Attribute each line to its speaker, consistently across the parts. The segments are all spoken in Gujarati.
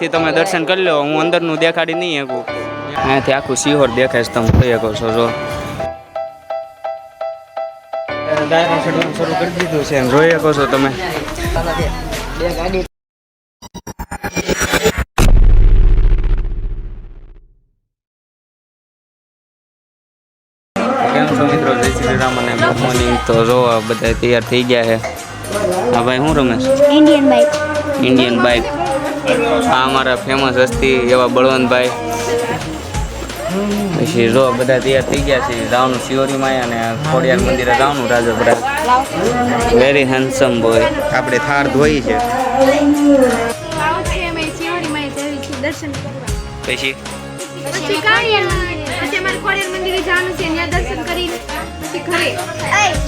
Speaker 1: તમે દર્શન કરી લો, હું અંદરનું દેખાડી નહીં શકું. અહીંયાથી આખું સિહોર દેખાય છે, તમે જોઈ શકો છો. જો દાયરા ચડવાનું શરૂ કરી દીધું છે, જોઈ શકો છો તમે. કેમ છો મિત્રો? જય શ્રી રામ અને ગુડ મોર્નિંગ. તો જો બધા તૈયાર થઈ ગયા છે. હા ભાઈ, શું રમેશ? Indian bike. આ અમારા ફેમસ હસ્તી એવા બળવંતભાઈ. પછી જો બધા તૈયાર થઈ ગયા છે. જવાનું શિવરીમાં અને ખોડિયાર મંદિરે જવાનું રાજપરા. Very handsome boy. આપણે થાર ધોઈ છે. પછી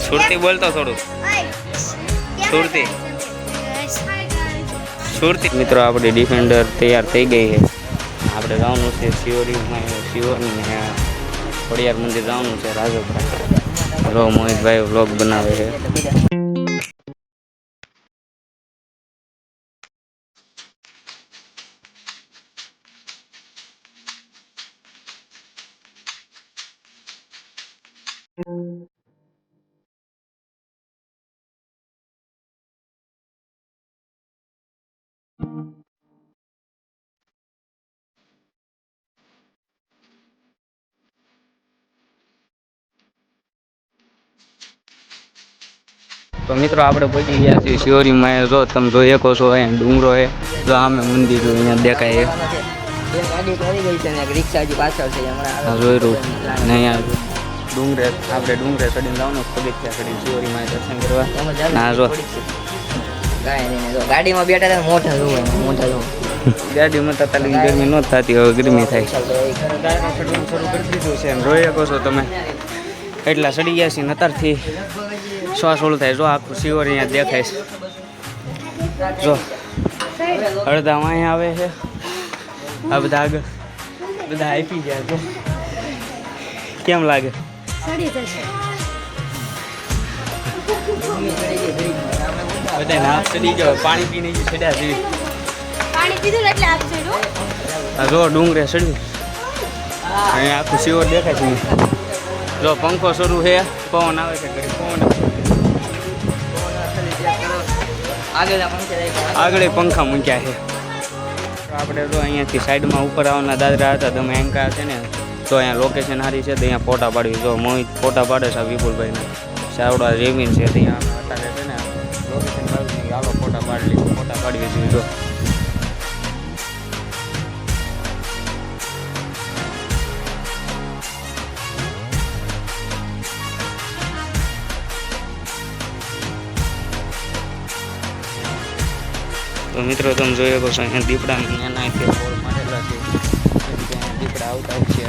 Speaker 1: સુરતી બોલતો થોડું. સુરતી મિત્રો, આપણી ડિફેન્ડર તૈયાર થઈ ગઈ છે. આપણે જવાનું છે શિવરીમાં, શિવની ખોડિયાર મંદિર જવાનું છે રાજપરા. રો મોહિતભાઈ વ્લોગ બનાવે છે. તો મિત્રો, આપણે પહોંચી ગયા છીએ શિવરીમાં. જો તમે જોઈ શકો છો, અહીંયા ડુંગરો છે. જો આમે મંદિર અહીંયા દેખાય છે. જોયું ને અહીંયા ડુંગરે, આપણે ડુંગરે ચડીને જવાનું પગથિયા ચડીને શિવરીમાં દર્શન કરવા. હા જો
Speaker 2: ગાડીમાં બેઠા મોટા
Speaker 1: ગાડીમાં તો તાલી ગરમી ન થતી, હવે ગરમી થાય. ચડવાનું શરૂ કરી દીધું છે, જોઈ શકો છો તમે. એટલા ચડી ગયા છીએ, અત્યારથી શ્વાસ ઓલું થાય. જો આખું શિવર અહીંયા દેખાય છે. જો અડધા અહીંયા આવે છે, આ બધા આગળ બધા આપી ગયા. જો કેમ લાગે? બધા હાથ ચડી ગયો, પાણી પીને ચડ્યા છે. જો ડુંગરે ચડ્યું, અહીંયા આખું શિવર દેખાય છે. જો પંખો શરૂ છે, પવન આવે છે. પવન આગળ પંખા મૂક્યા છે. આપણે જો અહીંયાથી સાઈડમાં ઉપર આવવાના દાદરા હતા, તમે એન્કા છે ને, તો અહીંયા લોકેશન સારી છે. તો અહીંયા ફોટા પાડવી. જો મોહિત ફોટા પાડે છે વિપુલભાઈના. સાવડા રેમીન છે ત્યાં અત્યારે છે ને, લોકેશન પાડવી. હાલો ફોટા પાડી લઈએ, ફોટા પાડવી જોઈએ. જો તો મિત્રો, તમે જોઈ શકો છો અહીંયા દીપડા નાનાથી બોલ મારેલા છે. દીપડા આવતા છે,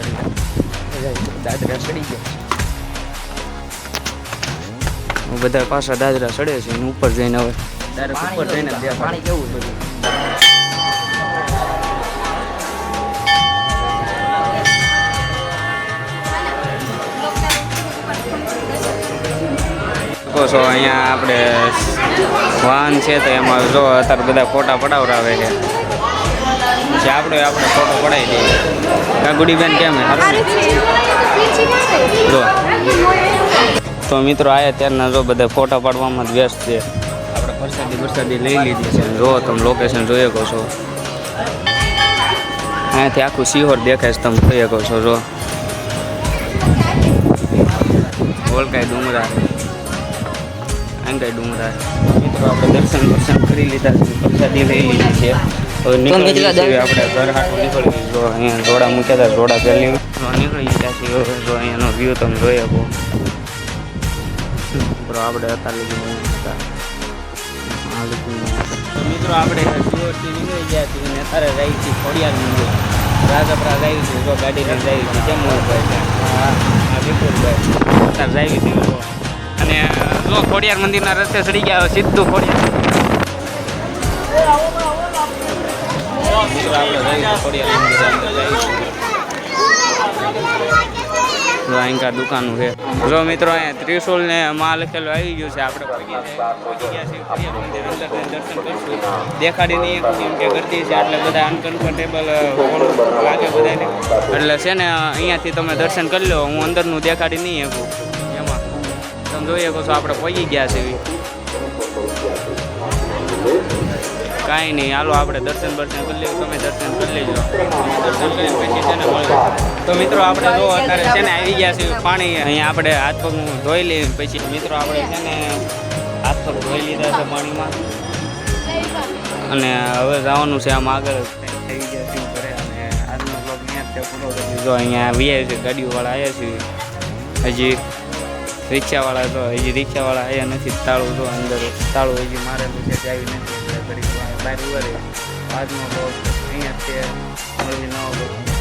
Speaker 1: દાદરા ચડી ગયા. બધા પાછા દાદરા ચડે છે, એની ઉપર જઈને હવે ડાયરેક્ટ ઉપર જઈને પાણી કેવું બધું. છો અહીંયા આપણે વાહન છે, તો એમાં જો અત્યારે બધા ફોટા પડાવરાવે છે. પછી આપણે ફોટો પડાવી દઈએ. ગુડીબેન કેમ જો. તો મિત્રો આયા ત્યારના જો બધા ફોટા પાડવામાં જ વ્યસ્ત છે. આપણે પ્રસાદી લઈ લીધી છે. જો તમે લોકેશન જોઈ શકો છો. અહીંયાથી આખું સિહોર દેખાય છે, તમે જોઈ શકો છો. જો ઓલકાઈ ડુંગરા, આંગાઈ ડુંગરા. મિત્રો, આપણે દર્શન કરી લીધા છે, પ્રસાદી લઈ લીધી છે. હવે નીકળી આપણે ઘર હાટું નીકળી. જો અહીંયા જોડા મૂક્યા હતા, જોડા પહેલી નીકળી ગયા છે. જો અહીંયાનો વ્યૂ તમે જોઈ શકો. મિત્રો, આપણે અત્યારે લઈ હતા. મિત્રો, આપણે શિવરથી નીકળી ગયા છીએ અને અત્યારે જઈએ છીએ ખોડિયાર મંદિર. રાજપરા જઈએ છીએ. જો ગાડી લઈને જઈએ છીએ. કેમ ભાઈ? હા વિપુલભાઈ. અત્યારે જઈએ છીએ અને જો ખોડિયાર મંદિરના રસ્તે ચડી ગયા, સીધું ખોડિયાર. તો અહીં દુકાનું છે. જો મિત્રો અહીંયા ત્રિશુલ ને માં લખેલું આવી ગયું છે. આપણે પહોંચી ગયા છીએ પ્રિય મંદિર અંદર દર્શન કરશું. દેખાડી નહીં કેમ કે ગરદી છે એટલે બધા અનકમ્ફર્ટેબલ લાગે બધાને, એટલે છે ને અહીંયાથી તમે દર્શન કરી લો. હું અંદરનું દેખાડી નહીં શકું. એમાં તમે જોઈ શકો છો આપણે પહોંચી ગયા છીએ. કાંઈ નહીં, હાલો આપણે દર્શન કરી લેવું. તમે દર્શન કરી લેજો. દર્શન કરીને પછી છે ને મળે. તો મિત્રો આપણે જો અત્યારે છે ને આવી ગયા છે પાણી. અહીંયા આપણે હાથ પગ ધોઈ લઈએ. પછી મિત્રો આપણે છે ને હાથ પગ ધોઈ લીધા છે પાણીમાં અને હવે જવાનું છે આમ આગળ. થઈ ગયા છે ઘરે અને આજનો બ્લોગ અહીંયા પૂરો કરી દીધો. અહીંયા વીઆઈ છે ગાડીઓવાળા આવ્યા છે. હજી રિક્ષાવાળા તો રિક્ષાવાળા આવ્યા નથી. તાળું તો અંદર તાળું હજી મારેલું છે આવી નથી. બહાર ઉભા રહે. આજનો બ્લોગ અહીંયા છે. નવો બ્લોગ